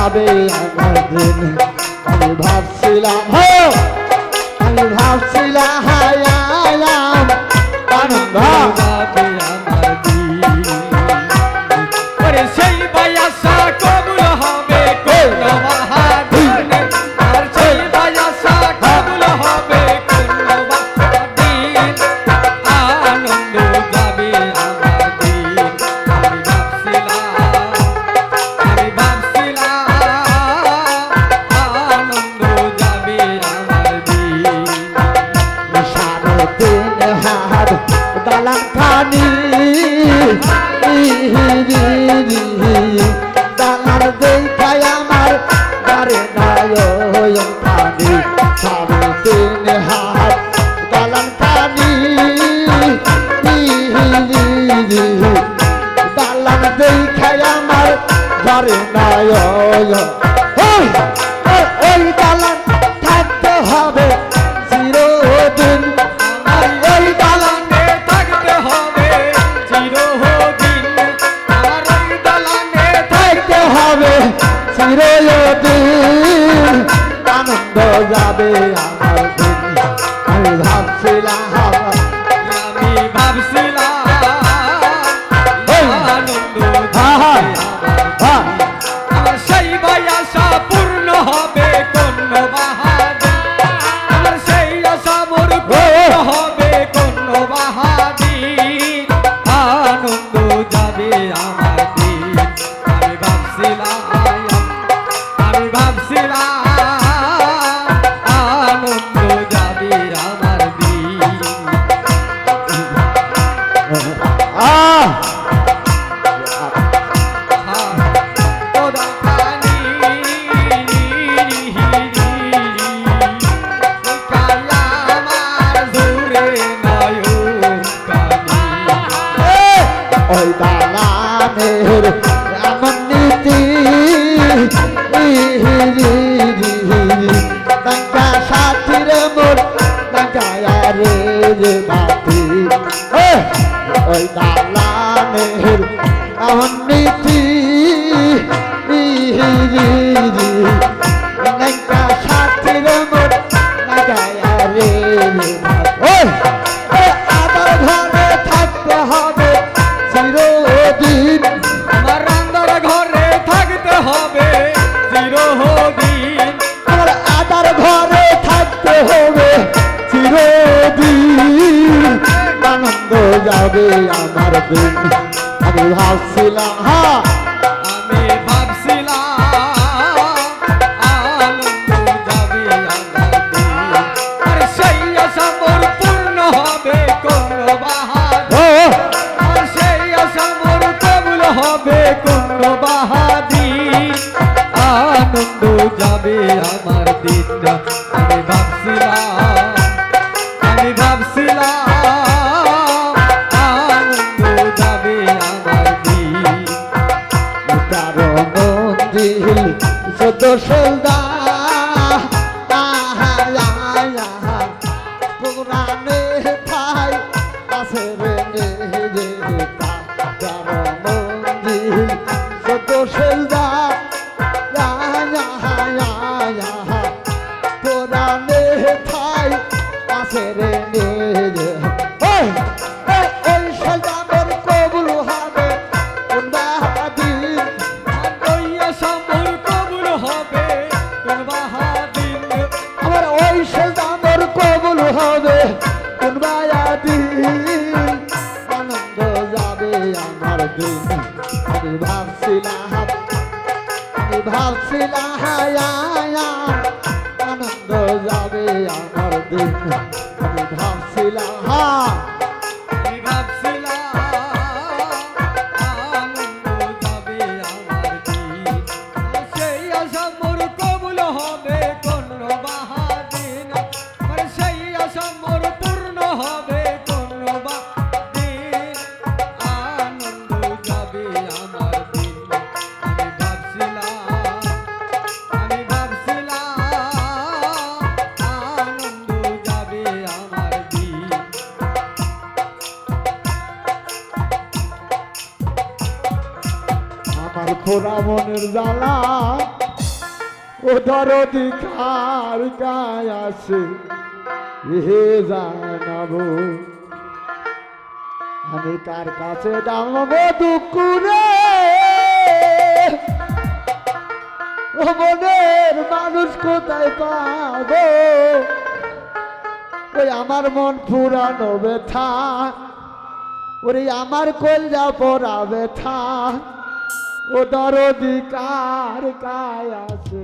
যাবে আমার দিন আমি ভাবছিলাম আনন্দ যাবে আমার দিন ওরে সেই বায়াসা কবুল হবে কোন বাহাদিন আর সেই বায়াসা কবুল হবে কোন বাহাদিন আনন্দ যাবে আমার দিন আমি ভাবছিলাম আনন্দ যাবে আমার দিন সাড়ে তিন হাত দালান খানি দালান দেখায় আমার বারে নয়ন খানি সাড়ে তিন হাত দালান খানি দালান দেখায় আমার বারে নয়ন ওই দালান থাকতে হবে চিরদিন ওই দালানে থাকতে হবে চিরদিন আমার ওই দালানে থাকতে হবে চিরদিন আনন্দ যাবে আমার দিন আমি ভাবছিলাম আনন্দ যাবে আমার সেই আশা পূর্ণ হবে কোন বাহাদিন আমার সেই আশা মোর পূর্ণ হবে কোন বাহাদিন আনন্দ যাবে আমার দিন আমি ভাবছিলাম আনন্দ যাবে আমার দিন ওই দালানের এমন নীতি টাকা সাথীর মোর টাকায়ারে রে বাতি ওই দালানের এমন নীতি টাকা সাথীর মোর টাকায়ারে রে বাতি আবার ঘরে থাকতে হবে চিরদিন আমার আন্দার ঘরে থাকতে হবে চিরদিন আমার আদার ঘরে থাকতে হবে চিরদিন আনন্দ যাবে আমার দিন আমি ভাবছিলাম আনন্দ যাবে আমার দিন আর সেই আশা মোর পূর্ণ হবে কোন বাহাদিন আর সেই আশা মোর কবুল হবে কোন বাহাদিন আনন্দ যাবে আমার দিন আমি ভাবছিলাম আনন্দ যাবে আমার দিন কারো মন্দির সদ সলদা পুরানে ঠাই আছে রে কারো মন্দির সদ সলদা পুরানে ঠাই আছে রে ওই সলদামের কবুল হবে কোন বাহাদিন ওই আশা মোর কবুল হবে কোন বাহাদিন আমার ওই সলদামের কবুল হবে কোন বাহাদিন আনন্দ যাবে আমার দিন আমি ভাবছিলাম আনন্দ যাবে আমার দিন আমি ভাবছিলাম আনন্দ যাবে আমার দিন সেই আশা মোর কবুল হবে কোন বাহাদিন আর সেই আশা মোর পূর্ণ হবে কোন বাহাদিন আনন্দ যাবে আমার দিন আমি ভাবছিলাম আনন্দ যাবে আমার দিন আমার পোড়া মনের জ্বালা ও দরদি কার গায় আছে হে জানাবো আমি কার কাছে দাঁড়াবো দুঃখ রে ও মনের মানুষ কোথায় পাবো ওই আমার মন পুরানো ব্যথা ওরে আমার কলজা পড়া ব্যথা ও দরদি কার গায় আছে